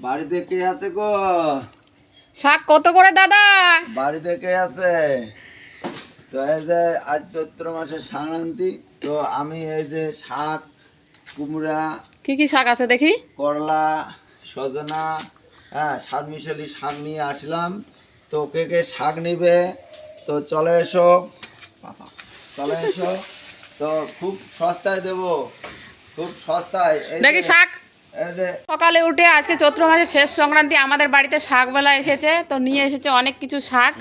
বাড়িতে কে আছে গো? শাক কত করে দাদা? বাড়িতে কে আছে? তো এই যে আজ চৈত্র মাসের সংক্রান্তি, তো আমি এই যে শাক, কুমড়া, কি কি শাক আছে দেখি? করলা, সজনা, হ্যাঁ, সাত মিশালি শাক নিয়ে আসলাম। তো কে কে শাক নিবে তো চলে এসো, চলে এসো। তো খুব সস্তায় দেবো, খুব সস্তায়। দেখি শাক। এই যে সকালে উঠে আজকে চৈত্র মাসের শেষ সংক্রান্তি, আমাদের বাড়িতে শাকবেলা এসেছে, তো নিয়ে এসেছে অনেক কিছু শাক,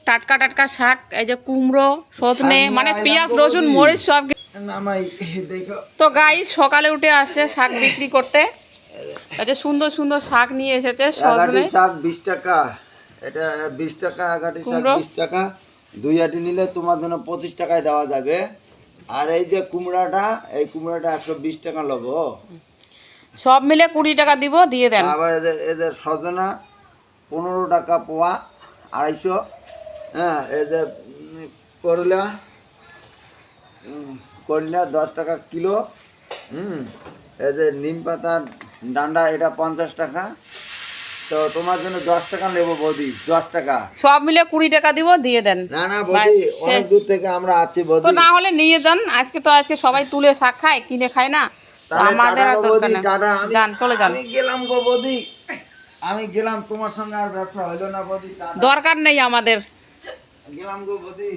টাটকা টাটকা শাক। এই যে কুমড়ো, সজনে, শাক নিয়ে মানে আইলাম পেঁয়াজ গো রসুন বৌদি। মরিচ সব। নামাই দেখো। তো গাইস সকালে উঠে আসছে শাক বিক্রি করতে। এই যে সুন্দর সুন্দর শাক নিয়ে এসেছে। এগাটি সজনে, শাক 20 টাকা, এটা 20 টাকা। এগাটি শাক কুমড়ো 20 টাকা, 2 আটি নিলে তোমার জন্য 25 টাকায় দেওয়া যাবে। আর এই যে কুমড়াটা, এই কুমড়াটা 120 টাকা নেবো। সব মিলে 20 টাকা দিব, দিয়ে দেন। আবার এদের সজনা 15 টাকা পোয়া, 250। হ্যাঁ, এই যে করলা, করলা 10 টাকা কিলো। এই যে নিম পাতার ডান্ডা, এটা 50 টাকা। তো তোমার জন্য 10 টাকা নেবো বৌদি, 10 টাকা। সব মিলে 20 টাকা দিব, দিয়ে দেন। না না বাস, বৌদি, অনেক শেষ। দূর থেকে আমরা আছি তো বৌদি। না হলে নিয়ে যান। আজকে সবাই তুলে শাক খায়, কিনে খায় না। তো তাহলে আমাদের টাটা আর গো দরকার বৌদি, না। টাটা। যান, চলে যান। আমি গেলাম গো বৌদি, আমি গেলাম। তোমার সঙ্গে আর ব্যবসা হইলো না বৌদি, টাটা। দরকার নেই আমাদের। গেলাম গো বৌদি।